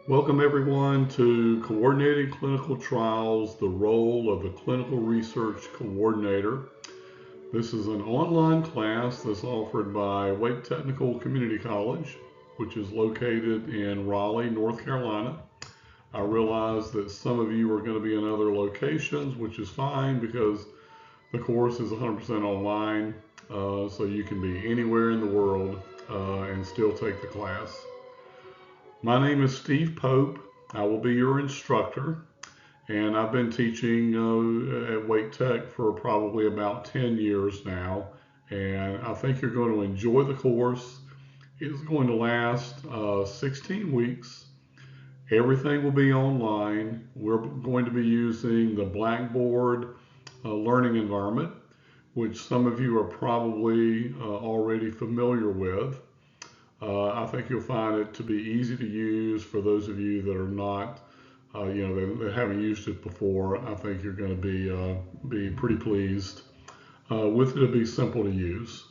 Welcome everyone to Coordinating Clinical Trials, the role of the Clinical Research Coordinator. This is an online class that's offered by Wake Technical Community College, which is located in Raleigh, North Carolina. I realize that some of you are going to be in other locations, which is fine because the course is 100% online, so you can be anywhere in the world and still take the class. My name is Steve Pope. I will be your instructor, and I've been teaching at Wake Tech for probably about 10 years now, and I think you're going to enjoy the course. It's going to last 16 weeks. Everything will be online. We're going to be using the Blackboard learning environment, which some of you are probably already familiar with. I think you'll find it to be easy to use for those of you that are not, that haven't used it before. I think you're going to be pretty pleased with it. It'll be simple to use.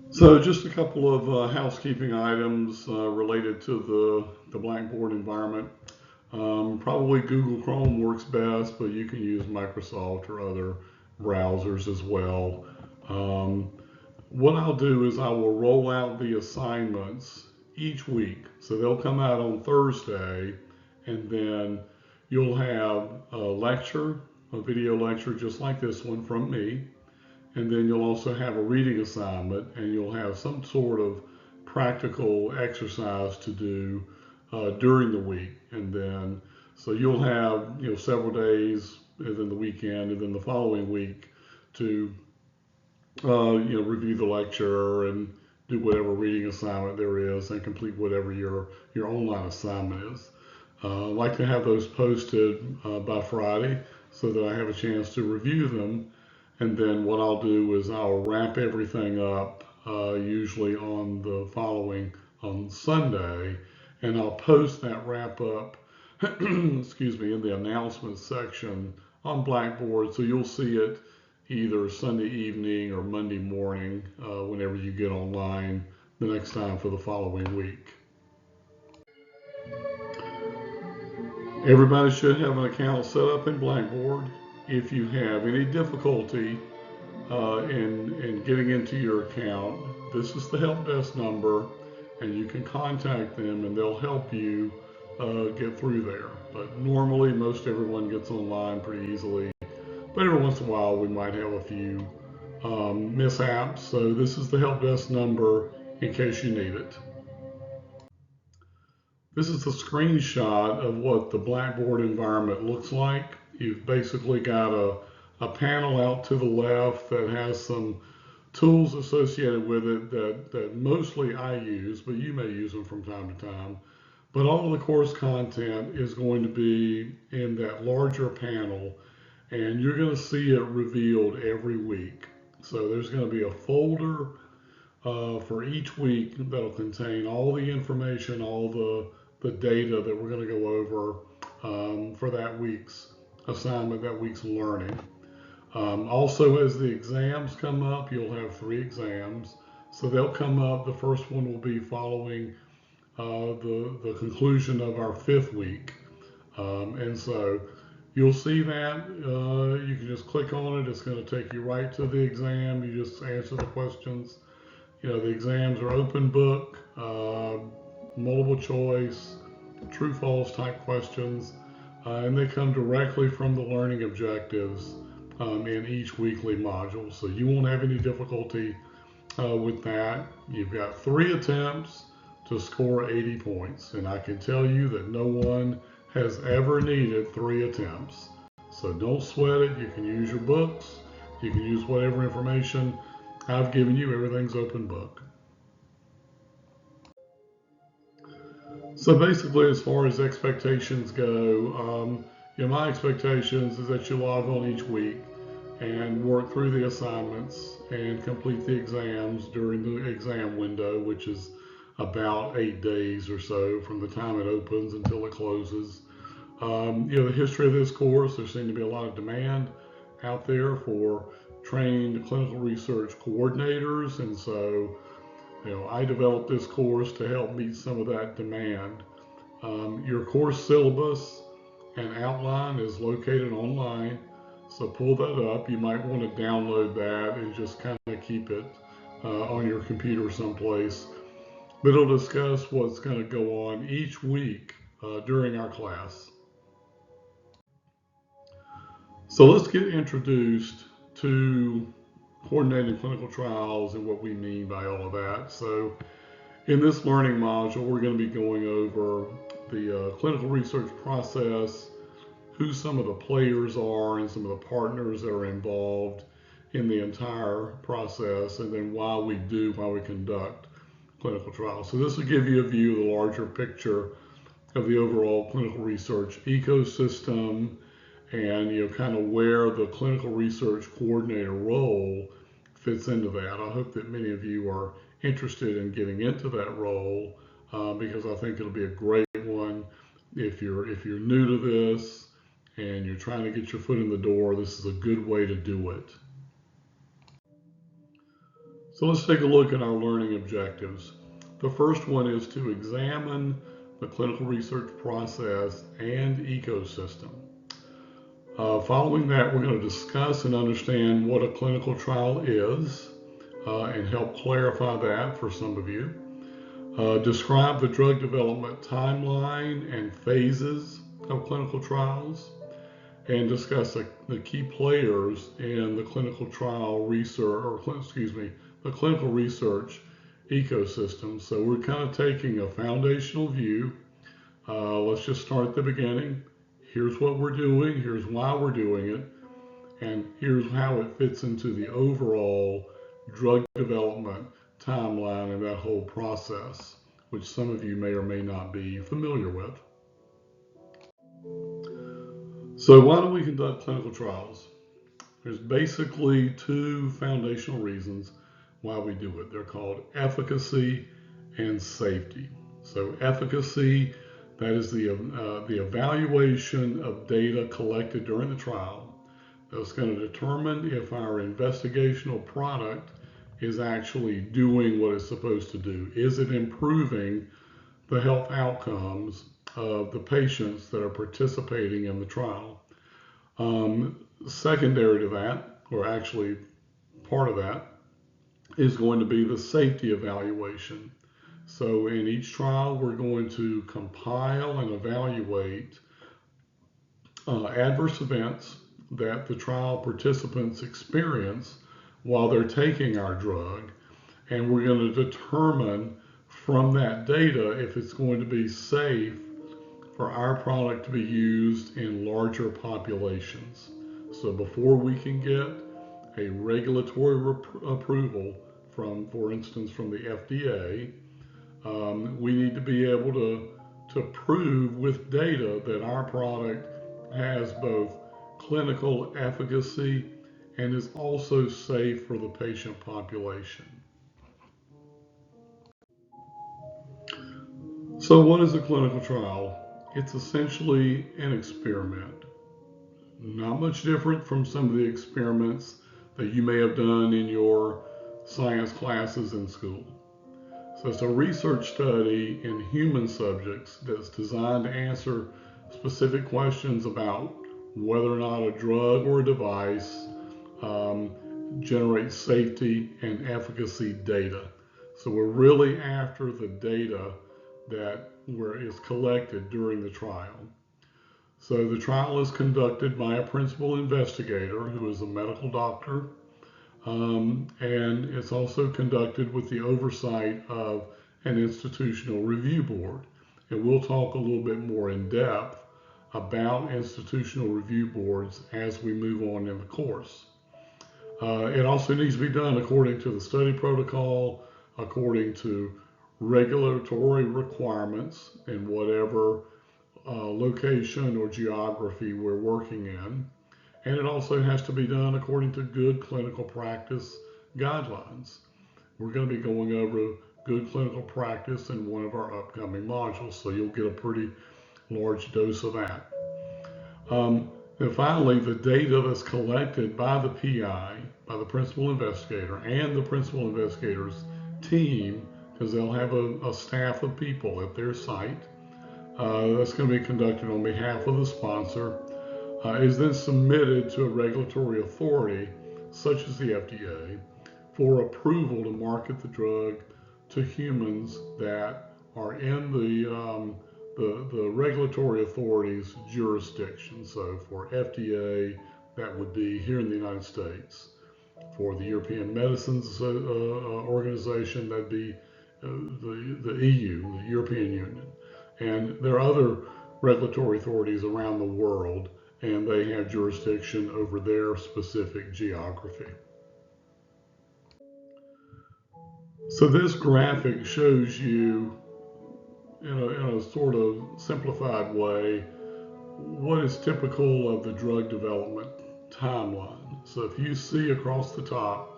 So just a couple of housekeeping items related to the Blackboard environment. Probably Google Chrome works best, but you can use Microsoft or other browsers as well. What I'll do is I will roll out the assignments each week. So they'll come out on Thursday, and then you'll have a lecture, a video lecture just like this one from me. And then you'll also have a reading assignment, and you'll have some sort of practical exercise to do during the week. And then, so you'll have, several days, and then the weekend, and then the following week to review the lecture and do whatever reading assignment there is and complete whatever your online assignment is. I like to have those posted by Friday so that I have a chance to review them. And then what I'll do is I'll wrap everything up usually on on Sunday, and I'll post that wrap up, excuse me, in the announcements section on Blackboard, so you'll see it either Sunday evening or Monday morning whenever you get online the next time for the following week. Everybody should have an account set up in Blackboard. If you have any difficulty in getting into your account, this is the help desk number, and you can contact them and they'll help you get through there. But normally most everyone gets online pretty easily. But every once in a while, we might have a few mishaps. So this is the help desk number in case you need it. This is a screenshot of what the Blackboard environment looks like. You've basically got a panel out to the left that has some tools associated with it that mostly I use, but you may use them from time to time. But all of the course content is going to be in that larger panel, and you're going to see it revealed every week. So there's going to be a folder for each week that'll contain all the information, all the data that we're going to go over for that week's assignment, that week's learning. Also, as the exams come up, you'll have 3 exams. So they'll come up. The first one will be following the conclusion of our 5th week. And so you'll see that. You can just click on it. It's going to take you right to the exam. You just answer the questions. The exams are open book, multiple choice, true false type questions, and they come directly from the learning objectives in each weekly module. So you won't have any difficulty with that. You've got 3 attempts to score 80 points, and I can tell you that no one has ever needed 3 attempts. So don't sweat it. You can use your books. You can use whatever information I've given you. Everything's open book. So basically, as far as expectations go, my expectations is that you log on each week and work through the assignments and complete the exams during the exam window, which is about 8 days or so from the time it opens until it closes. The history of this course, there seemed to be a lot of demand out there for trained clinical research coordinators, and so I developed this course to help meet some of that demand. Your course syllabus and outline is located online, so pull that up. You might want to download that and just kind of keep it on your computer someplace. But it'll discuss what's going to go on each week during our class. So let's get introduced to coordinating clinical trials and what we mean by all of that. So in this learning module, we're going to be going over the clinical research process, who some of the players are and some of the partners that are involved in the entire process, and then why we conduct clinical trials. So this will give you a view of the larger picture of the overall clinical research ecosystem, and kind of where the clinical research coordinator role fits into that. I hope that many of you are interested in getting into that role because I think it'll be a great one if you're new to this and you're trying to get your foot in the door. This is a good way to do it. So let's take a look at our learning objectives. The first one is to examine the clinical research process and ecosystem. Following that, we're going to discuss and understand what a clinical trial is and help clarify that for some of you. Describe the drug development timeline and phases of clinical trials, and discuss the key players in the clinical trial research, the clinical research ecosystem. So we're kind of taking a foundational view. Let's just start at the beginning. Here's what we're doing, here's why we're doing it, and here's how it fits into the overall drug development timeline and that whole process, which some of you may or may not be familiar with. So why do we conduct clinical trials? There's basically two foundational reasons why we do it. They're called efficacy and safety. So efficacy, that is the evaluation of data collected during the trial that's going to determine if our investigational product is actually doing what it's supposed to do. Is it improving the health outcomes of the patients that are participating in the trial? Secondary to that, or actually part of that, is going to be the safety evaluation. So in each trial, we're going to compile and evaluate adverse events that the trial participants experience while they're taking our drug, and we're going to determine from that data if it's going to be safe for our product to be used in larger populations. So before we can get a regulatory approval from, for instance, from the FDA, we need to be able to prove with data that our product has both clinical efficacy and is also safe for the patient population. So what is a clinical trial? It's essentially an experiment. Not much different from some of the experiments that you may have done in your science classes in school. So it's a research study in human subjects that's designed to answer specific questions about whether or not a drug or a device generates safety and efficacy data. So we're really after the data that is collected during the trial. So the trial is conducted by a principal investigator who is a medical doctor, and it's also conducted with the oversight of an institutional review board. And we'll talk a little bit more in depth about institutional review boards as we move on in the course. It also needs to be done according to the study protocol, according to regulatory requirements in whatever location or geography we're working in. And it also has to be done according to good clinical practice guidelines. We're going to be going over good clinical practice in one of our upcoming modules, so you'll get a pretty large dose of that. And finally, the data that's collected by the PI, by the principal investigator, and the principal investigator's team, because they'll have a staff of people at their site that's going to be conducted on behalf of the sponsor, is then submitted to a regulatory authority, such as the FDA, for approval to market the drug to humans that are in the regulatory authority's jurisdiction. So for FDA, that would be here in the United States. For the European Medicines Organization, that'd be the EU, the European Union. And there are other regulatory authorities around the world, and they have jurisdiction over their specific geography. So this graphic shows you, in a sort of simplified way, what is typical of the drug development timeline. So if you see across the top,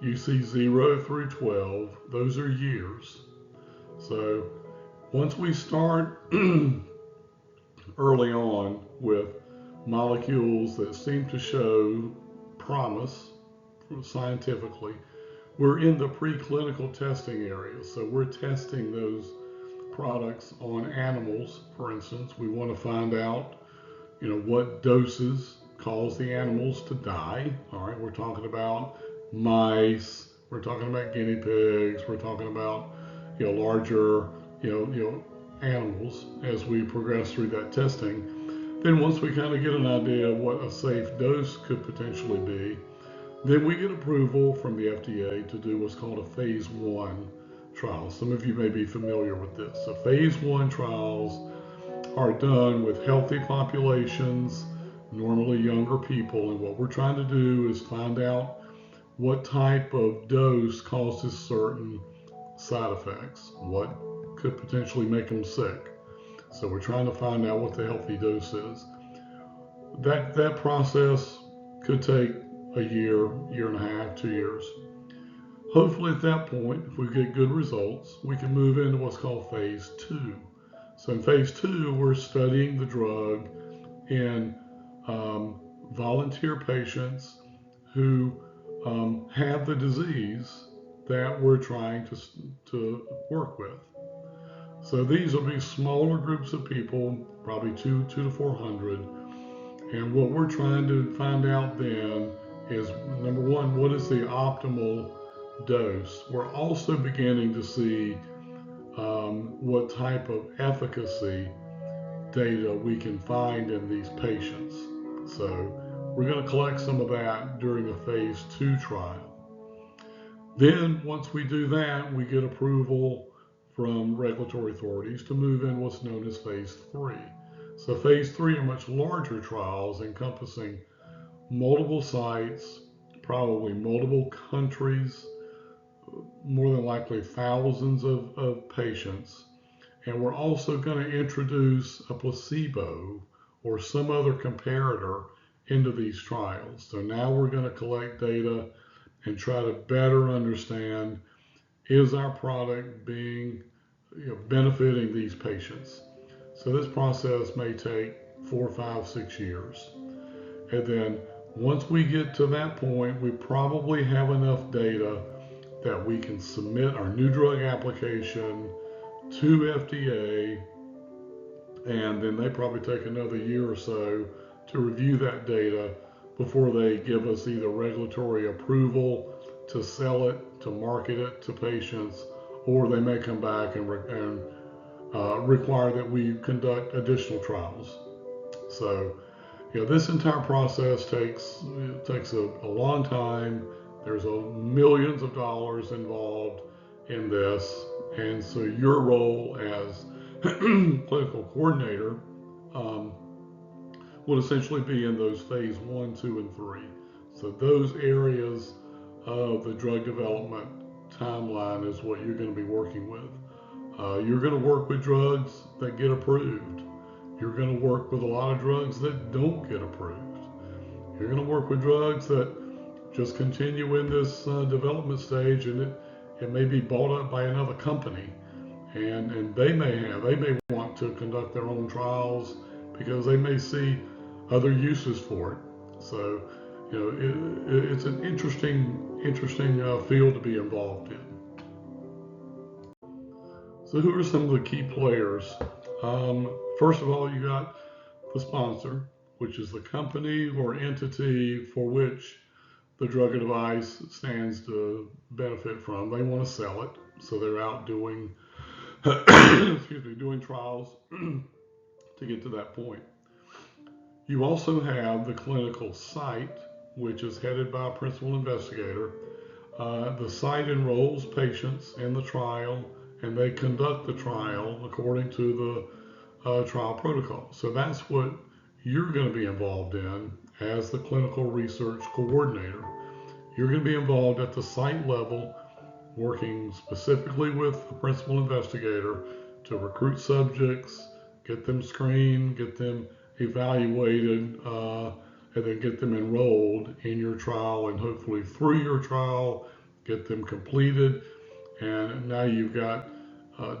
you see 0 through 12, those are years. So once we start early on with molecules that seem to show promise scientifically, we're in the preclinical testing area. So we're testing those products on animals, for instance. We want to find out, what doses cause the animals to die. All right, we're talking about mice, we're talking about guinea pigs, we're talking about, larger, animals as we progress through that testing. Then once we kind of get an idea of what a safe dose could potentially be, then we get approval from the FDA to do what's called a phase 1 trial. Some of you may be familiar with this. So phase 1 trials are done with healthy populations, normally younger people, and what we're trying to do is find out what type of dose causes certain side effects, what could potentially make them sick. So we're trying to find out what the healthy dose is. That process could take a year, year and a half, 2 years. Hopefully at that point, if we get good results, we can move into what's called phase 2. So in phase 2, we're studying the drug in volunteer patients who have the disease that we're trying to work with. So these will be smaller groups of people, probably 200 to 400. And what we're trying to find out then is, number one, what is the optimal dose? We're also beginning to see what type of efficacy data we can find in these patients. So we're going to collect some of that during a phase 2 trial. Then once we do that, we get approval from regulatory authorities to move in what's known as phase 3. So phase 3 are much larger trials encompassing multiple sites, probably multiple countries, more than likely thousands of patients. And we're also going to introduce a placebo or some other comparator into these trials. So now we're going to collect data and try to better understand, is our product benefiting these patients? So this process may take 4, 5, 6 years. And then once we get to that point, we probably have enough data that we can submit our new drug application to FDA, and then they probably take another year or so to review that data before they give us either regulatory approval to sell it, to market it to patients, or they may come back and require that we conduct additional trials. So, this entire process takes a long time. There's millions of dollars involved in this, and so your role as clinical coordinator would essentially be in those phase 1, 2, and 3. So those areas of the drug development timeline is what you're going to be working with. You're going to work with drugs that get approved. You're going to work with a lot of drugs that don't get approved. You're going to work with drugs that just continue in this development stage, and it may be bought up by another company, and they may want to conduct their own trials because they may see other uses for it. So it's an interesting field to be involved in. So who are some of the key players? First of all, you got the sponsor, which is the company or entity for which the drug or device stands to benefit from. They want to sell it, so they're out doing, doing trials to get to that point. You also have the clinical site, which is headed by a principal investigator. The site enrolls patients in the trial, and they conduct the trial according to the trial protocol. So that's what you're going to be involved in as the clinical research coordinator. You're going to be involved at the site level, working specifically with the principal investigator to recruit subjects, get them screened, get them evaluated, and then get them enrolled in your trial, and hopefully through your trial, get them completed. And now you've got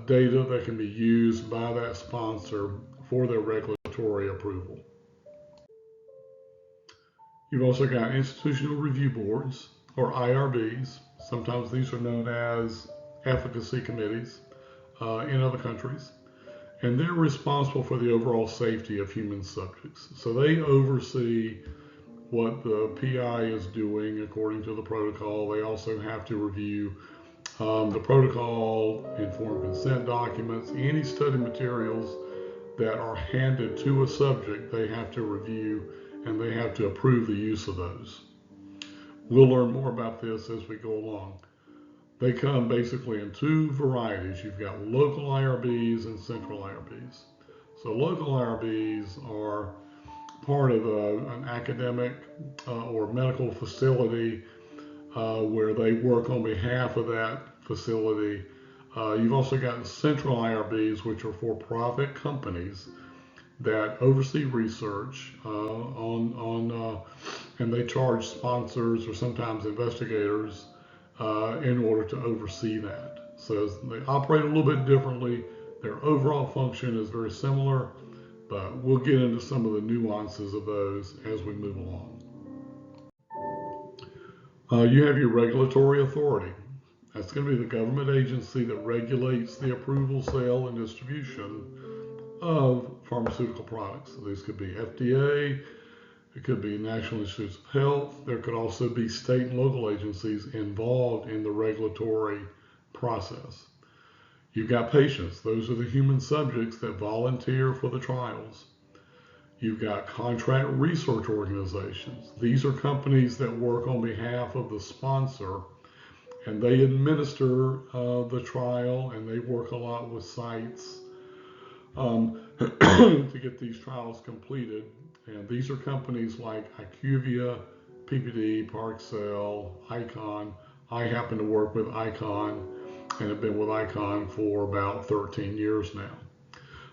data that can be used by that sponsor for their regulatory approval. You've also got institutional review boards, or IRBs. Sometimes these are known as efficacy committees in other countries. And they're responsible for the overall safety of human subjects. So they oversee what the PI is doing according to the protocol. They also have to review the protocol, informed consent documents, any study materials that are handed to a subject, they have to review and they have to approve the use of those. We'll learn more about this as we go along. They come basically in two varieties. You've got local IRBs and central IRBs. So local IRBs are part of an academic or medical facility where they work on behalf of that facility. You've also got central IRBs, which are for-profit companies that oversee research and they charge sponsors or sometimes investigators in order to oversee that. So they operate a little bit differently. Their overall function is very similar, but we'll get into some of the nuances of those as we move along. You have your regulatory authority. That's going to be the government agency that regulates the approval, sale, and distribution of pharmaceutical products. So these could be FDA, it could be National Institutes of Health. There could also be state and local agencies involved in the regulatory process. You've got patients. Those are the human subjects that volunteer for the trials. You've got contract research organizations. These are companies that work on behalf of the sponsor, and they administer the trial, and they work a lot with sites to get these trials completed. And these are companies like IQVIA, PPD, Parexel, Icon. I happen to work with Icon and have been with Icon for about 13 years now.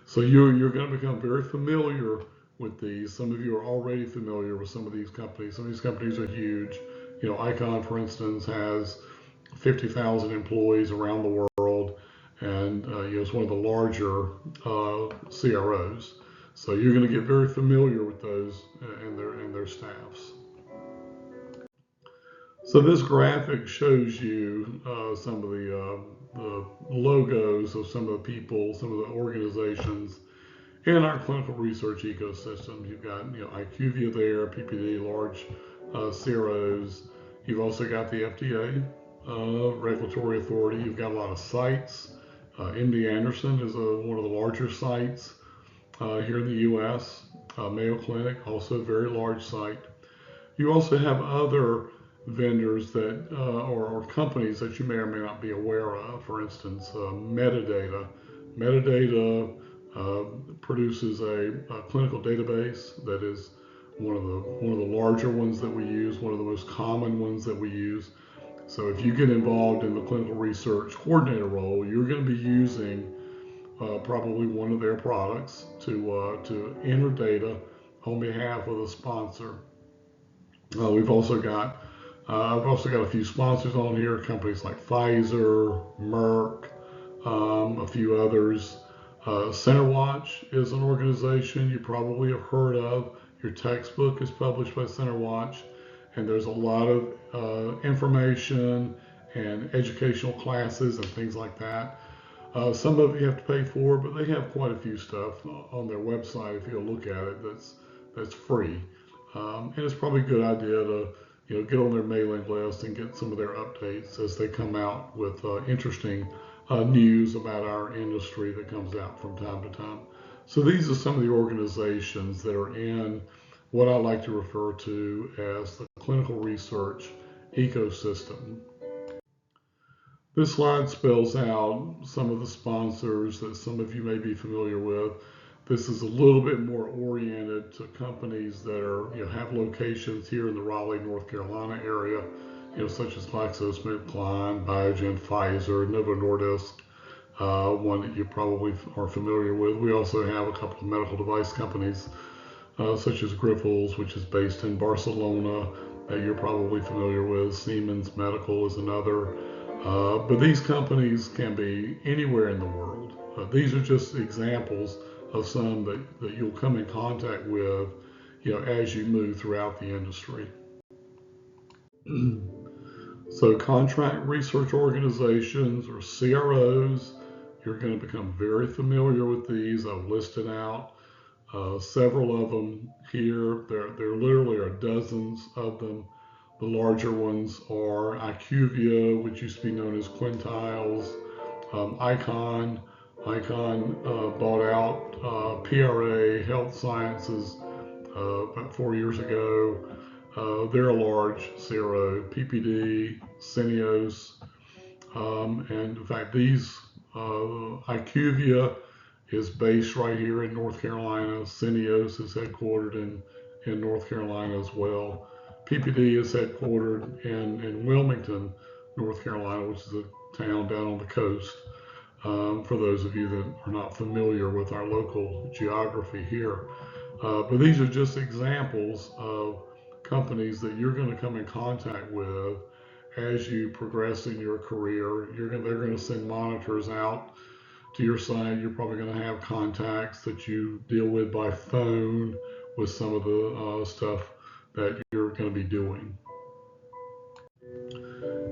So you're going to become very familiar with these. Some of you are already familiar with some of these companies. Some of these companies are huge. You know, Icon, for instance, has 50,000 employees around the world, and it's one of the larger CROs. So you're going to get very familiar with those and their staffs. So this graphic shows you some of the logos of some of the people, some of the organizations in our clinical research ecosystem. You've got IQVIA there, PPD, large CROs. You've also got the FDA regulatory authority. You've got a lot of sites. MD Anderson is one of the larger sites here in the U.S. Mayo Clinic, also a very large site. You also have other vendors that or companies that you may or may not be aware of. For instance, Medidata. Medidata produces a clinical database that is one of the larger ones that we use, one of the most common ones that we use. So if you get involved in the clinical research coordinator role, you're going to be using probably one of their products to enter data on behalf of the sponsor. I've also got a few sponsors on here, companies like Pfizer, Merck, a few others. CenterWatch is an organization you probably have heard of. Your textbook is published by CenterWatch, and there's a lot of information and educational classes and things like that. Some of it you have to pay for, but they have quite a few stuff on their website if you'll look at it that's free. And it's probably a good idea to get on their mailing list and get some of their updates as they come out with interesting news about our industry that comes out from time to time. So these are some of the organizations that are in what I like to refer to as the clinical research ecosystem. This slide spells out some of the sponsors that some of you may be familiar with. This is a little bit more oriented to companies that are, have locations here in the Raleigh, North Carolina area, such as GlaxoSmithKline, Biogen, Pfizer, Novo Nordisk, one that you probably are familiar with. We also have a couple of medical device companies, such as Grifols, which is based in Barcelona, that you're probably familiar with. Siemens Medical is another. But these companies can be anywhere in the world. These are just examples of some that you'll come in contact with, as you move throughout the industry. So contract research organizations or CROs, you're going to become very familiar with these. I've listed out several of them here. There literally are dozens of them. The larger ones are IQVIA, which used to be known as Quintiles, Icon. Icon bought out PRA Health Sciences about 4 years ago. They're a large CRO. PPD, Syneos, and in fact, these IQVIA is based right here in North Carolina. Syneos is headquartered in North Carolina as well. PPD is headquartered in Wilmington, North Carolina, which is a town down on the coast. For those of you that are not familiar with our local geography here. But these are just examples of companies that you're going to come in contact with as you progress in your career. They're going to send monitors out to your site. You're probably going to have contacts that you deal with by phone with some of the stuff that you're going to be doing.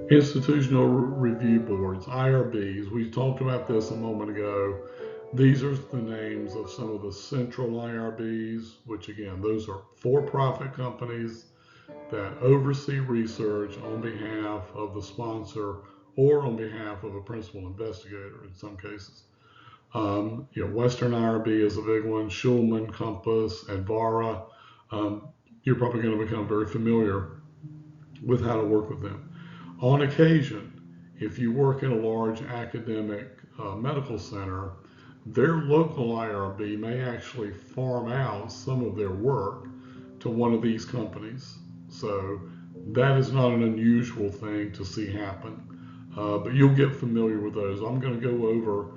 Institutional review boards, IRBs. We talked about this a moment ago. These are the names of some of the central IRBs, which again, those are for-profit companies that oversee research on behalf of the sponsor or on behalf of a principal investigator in some cases. Western IRB is a big one, Schulman, Compass, Advara. You're probably going to become very familiar with how to work with them. On occasion, if you work in a large academic medical center, their local IRB may actually farm out some of their work to one of these companies. So that is not an unusual thing to see happen, but you'll get familiar with those. I'm going to go over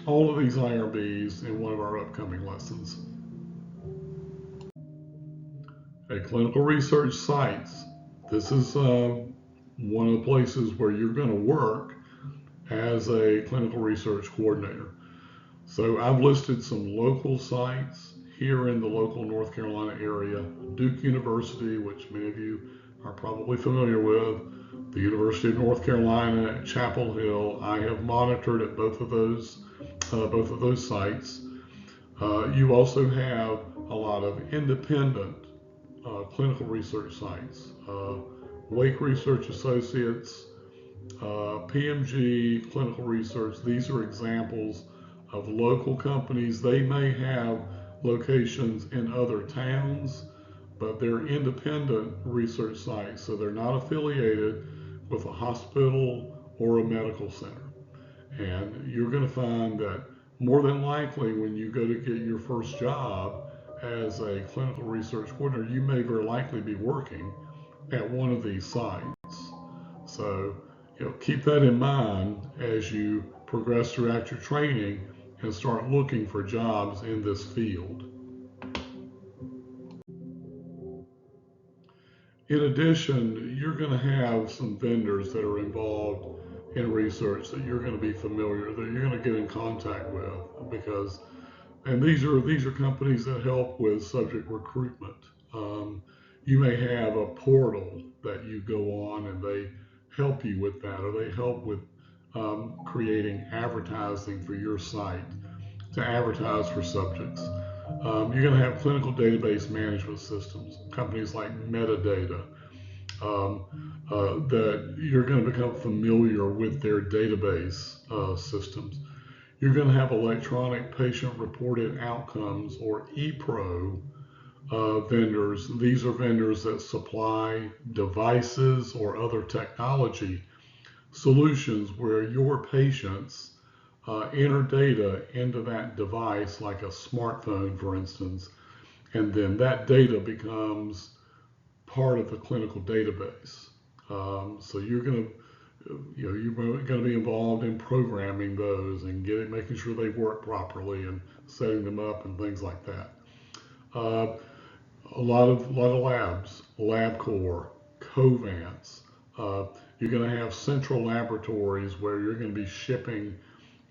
all of these IRBs in one of our upcoming lessons. Clinical research sites. This is one of the places where you're going to work as a clinical research coordinator. So I've listed some local sites here in the local North Carolina area. Duke University, which many of you are probably familiar with, the University of North Carolina at Chapel Hill. I have monitored at both of those sites. You also have a lot of independent clinical research sites. Wake Research Associates, PMG Clinical Research. These are examples of local companies. They may have locations in other towns, but they're independent research sites, so they're not affiliated with a hospital or a medical center. And you're going to find that more than likely when you go to get your first job as a clinical research coordinator, you may very likely be working at one of these sites. So keep that in mind as you progress throughout your training and start looking for jobs in this field. In addition, you're going to have some vendors that are involved in research that you're going to be familiar, that you're going to get in contact with, and these are companies that help with subject recruitment. You may have a portal that you go on and they help you with that, or they help with creating advertising for your site to advertise for subjects. You're going to have clinical database management systems, companies like Metadata, that you're going to become familiar with their database systems. You're going to have electronic patient reported outcomes, or ePro, vendors. These are vendors that supply devices or other technology solutions where your patients enter data into that device, like a smartphone, for instance, and then that data becomes part of the clinical database. So you're going to you're going to be involved in programming those and making sure they work properly and setting them up and things like that. Uh, a lot of labs, LabCorp, Covance. Uh, you're going to have central laboratories where you're going to be shipping,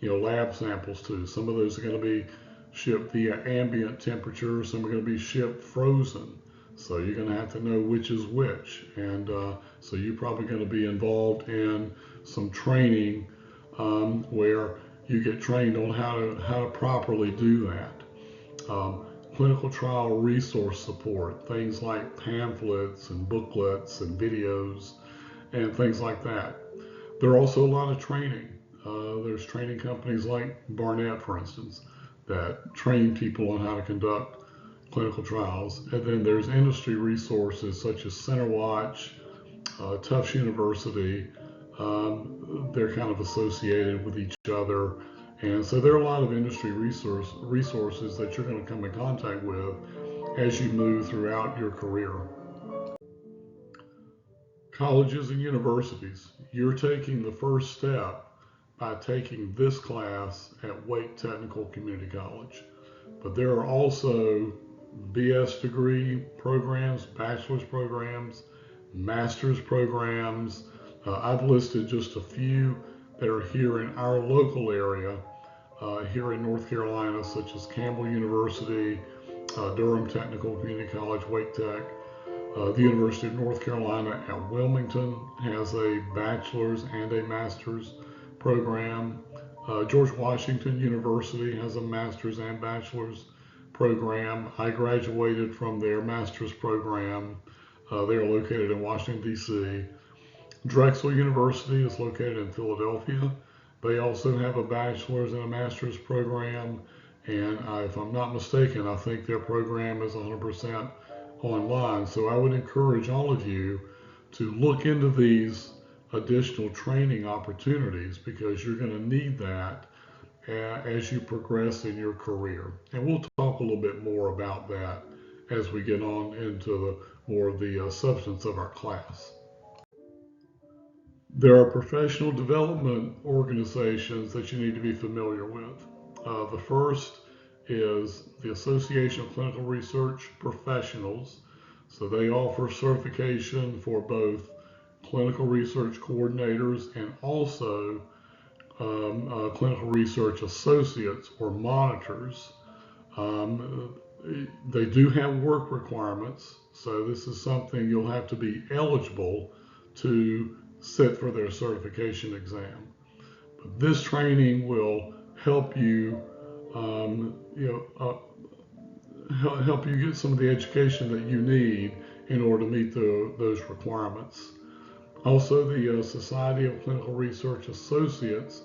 lab samples to. Some of those are going to be shipped via ambient temperature. Some are going to be shipped frozen. So you're going to have to know which is which. And so you're probably going to be involved in some training where you get trained on how to properly do that. Clinical trial resource support, things like pamphlets and booklets and videos and things like that. There are also a lot of training. There's training companies like Barnett, for instance, that train people on how to conduct clinical trials. And then there's industry resources such as CenterWatch, Tufts University. They're kind of associated with each other. And so there are a lot of industry resources that you're going to come in contact with as you move throughout your career. Colleges and universities, you're taking the first step by taking this class at Wake Technical Community College. But there are also BS degree programs, bachelor's programs, master's programs. I've listed just a few that are here in our local area, here in North Carolina, such as Campbell University, Durham Technical Community College, Wake Tech. The University of North Carolina at Wilmington has a bachelor's and a master's program. George Washington University has a master's and bachelor's program. I graduated from their master's program. They are located in Washington, D.C. Drexel University is located in Philadelphia. They also have a bachelor's and a master's program. And if I'm not mistaken, I think their program is 100% online. So I would encourage all of you to look into these additional training opportunities, because you're going to need that as you progress in your career. And we'll talk a little bit more about that as we get on into more of the substance of our class. There are professional development organizations that you need to be familiar with. The first is the Association of Clinical Research Professionals. So they offer certification for both clinical research coordinators and also clinical research associates or monitors. They do have work requirements, so this is something you'll have to be eligible to sit for their certification exam. But this training will help you, help you get some of the education that you need in order to meet those requirements. Also, the Society of Clinical Research Associates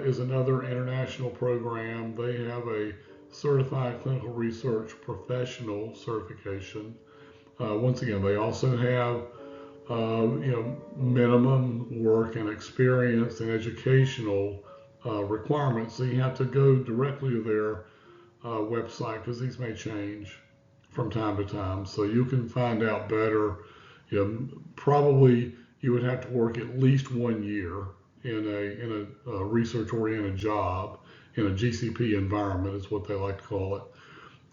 is another international program. They have a Certified Clinical Research Professional certification. Once again, they also have minimum work and experience and educational requirements. So you have to go directly to their website, because these may change from time to time. So you can find out better. Probably you would have to work at least 1 year in a research-oriented job in a GCP environment, is what they like to call it,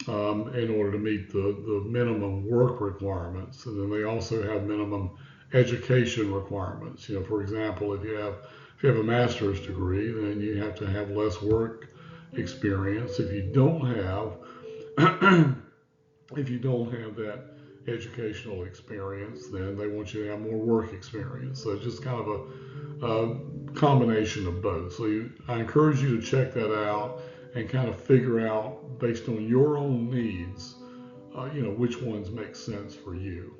in order to meet the minimum work requirements. And then they also have minimum education requirements. For example, if you have a master's degree, then you have to have less work experience. If you don't have that educational experience, then they want you to have more work experience. So it's just kind of combination of both. So I encourage you to check that out and kind of figure out based on your own needs, which ones make sense for you.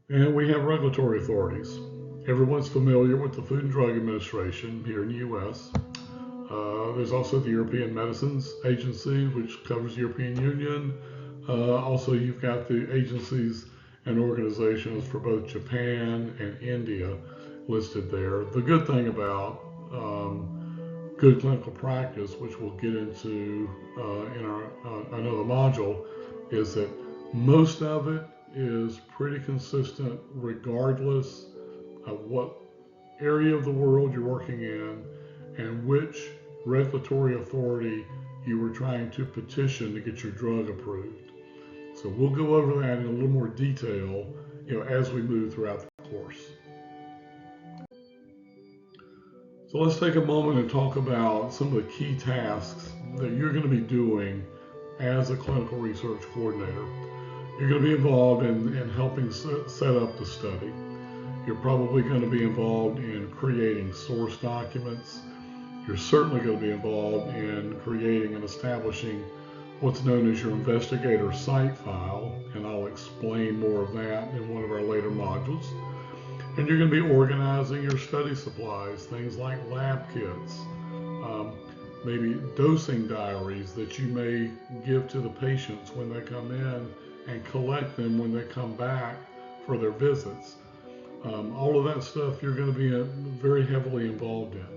And we have regulatory authorities. Everyone's familiar with the Food and Drug Administration here in the U.S. There's also the European Medicines Agency, which covers the European Union. Also, you've got the agencies and organizations for both Japan and India listed there. The good thing about good clinical practice, which we'll get into in our another module, is that most of it is pretty consistent regardless of what area of the world you're working in and which regulatory authority you were trying to petition to get your drug approved. So we'll go over that in a little more detail, as we move throughout the course. So let's take a moment and talk about some of the key tasks that you're going to be doing as a clinical research coordinator. You're going to be involved in helping set up the study. You're probably going to be involved in creating source documents. You're certainly going to be involved in creating and establishing what's known as your investigator site file, and I'll explain more of that in one of our later modules. And you're going to be organizing your study supplies, things like lab kits, maybe dosing diaries that you may give to the patients when they come in and collect them when they come back for their visits. All of that stuff you're going to be very heavily involved in.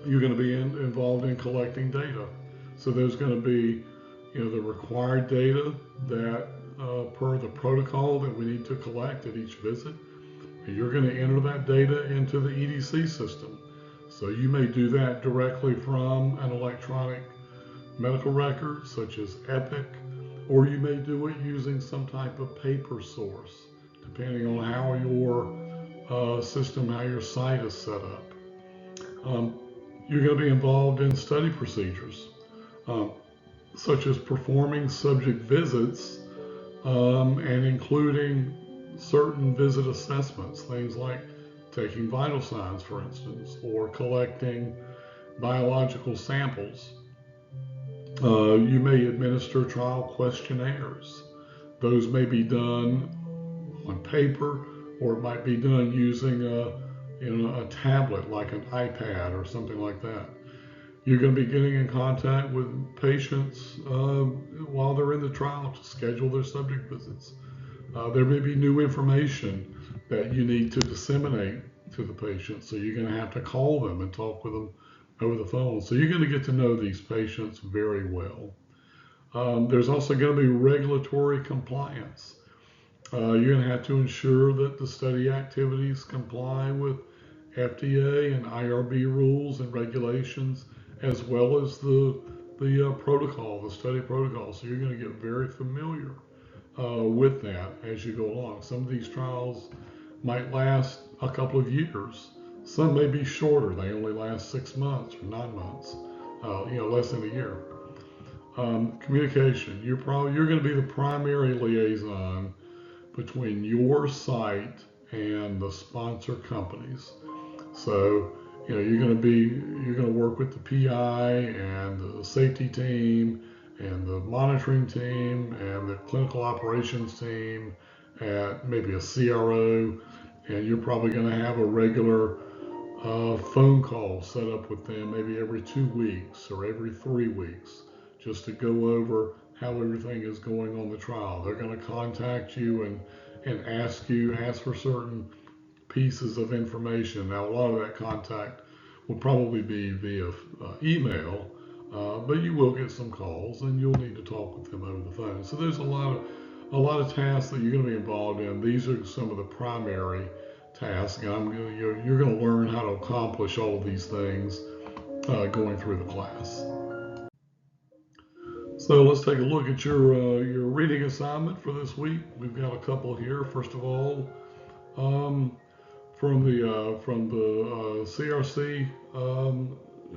You're going to be involved in collecting data. So there's going to be, the required data that per the protocol that we need to collect at each visit. And you're going to enter that data into the EDC system. So you may do that directly from an electronic medical record such as Epic, or you may do it using some type of paper source, depending on how your system, how your site is set up. You're going to be involved in study procedures, such as performing subject visits and including certain visit assessments, things like taking vital signs, for instance, or collecting biological samples. You may administer trial questionnaires. Those may be done on paper, or it might be done using a tablet like an iPad or something like that. You're going to be getting in contact with patients while they're in the trial to schedule their subject visits. There may be new information that you need to disseminate to the patient, so you're going to have to call them and talk with them over the phone. So you're going to get to know these patients very well. There's also going to be regulatory compliance. You're going to have to ensure that the study activities comply with FDA and IRB rules and regulations, as well as the protocol, the study protocol. So you're going to get very familiar with that as you go along. Some of these trials might last a couple of years. Some may be shorter. They only last 6 months or 9 months, less than a year. Communication. You're going to be the primary liaison between your site and the sponsor companies. So, you're going to work with the PI and the safety team and the monitoring team and the clinical operations team at maybe a CRO, and you're probably going to have a regular phone call set up with them maybe every 2 weeks or every 3 weeks, just to go over how everything is going on the trial. They're going to contact you and ask for certain pieces of information. Now, a lot of that contact will probably be via email, but you will get some calls and you'll need to talk with them over the phone. So there's a lot of tasks that you're going to be involved in. These are some of the primary tasks, and you're going to learn how to accomplish all of these things going through the class. So let's take a look at your reading assignment for this week. We've got a couple here. First of all, from the CRC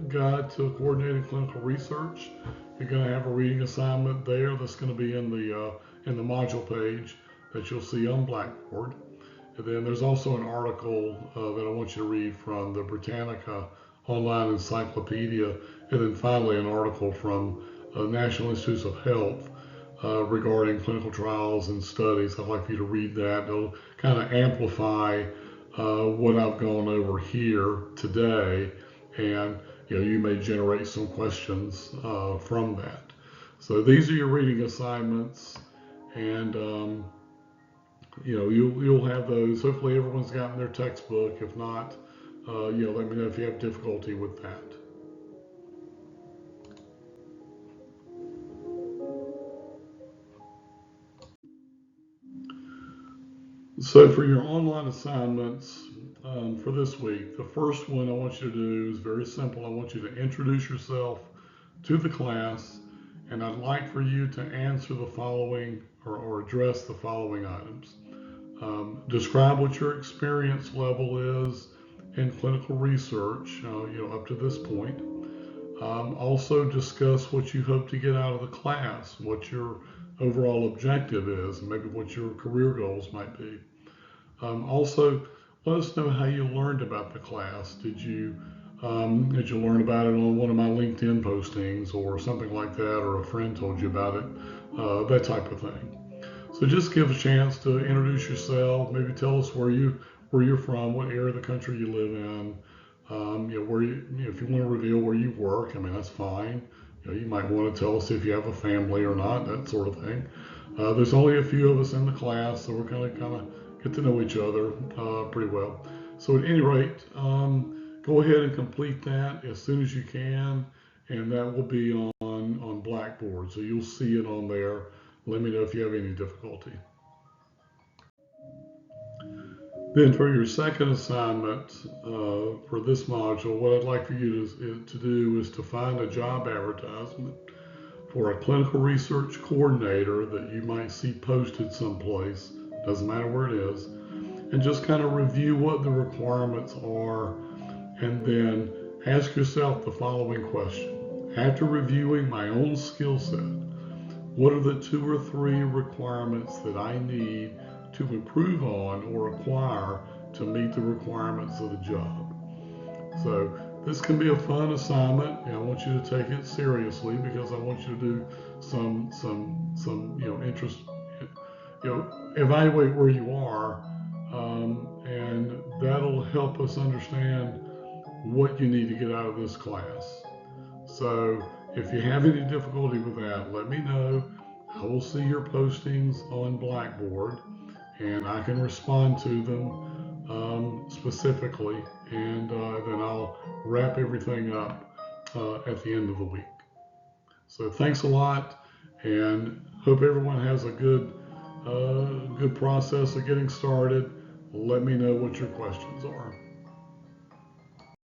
Guide to Coordinated Clinical Research, you're going to have a reading assignment there that's going to be in the module page that you'll see on Blackboard. And then there's also an article that I want you to read from the Britannica Online Encyclopedia, and then finally an article from National Institutes of Health regarding clinical trials and studies. I'd like for you to read that. It'll kind of amplify what I've gone over here today, and you may generate some questions from that. So these are your reading assignments, and you'll have those. Hopefully everyone's gotten their textbook. If not, let me know if you have difficulty with that. So for your online assignments for this week, the first one I want you to do is very simple. I want you to introduce yourself to the class, and I'd like for you to answer the following or address the following items. Describe what your experience level is in clinical research, up to this point. Also discuss what you hope to get out of the class, what your overall objective is, and maybe what your career goals might be. Also, let us know how you learned about the class. Did you learn about it on one of my LinkedIn postings or something like that, or a friend told you about it, that type of thing. So just give a chance to introduce yourself. Maybe tell us where you're from, what area of the country you live in. If you want to reveal where you work, that's fine. You might want to tell us if you have a family or not, that sort of thing. There's only a few of us in the class, so we're kind of get to know each other pretty well. So at any rate, go ahead and complete that as soon as you can, and that will be on Blackboard. So you'll see it on there. Let me know if you have any difficulty. Then for your second assignment for this module, what I'd like for you to do is to find a job advertisement for a clinical research coordinator that you might see posted someplace, doesn't matter where it is, and just kind of review what the requirements are, and then ask yourself the following question. After reviewing my own skill set, what are the 2 or 3 requirements that I need to improve on or acquire to meet the requirements of the job? So this can be a fun assignment, and I want you to take it seriously because I want you to do some interest, evaluate where you are, and that'll help us understand what you need to get out of this class. So if you have any difficulty with that, let me know. I will see your postings on Blackboard, and I can respond to them specifically, and then I'll wrap everything up at the end of the week. So thanks a lot, and hope everyone has a good process of getting started. Let me know what your questions are.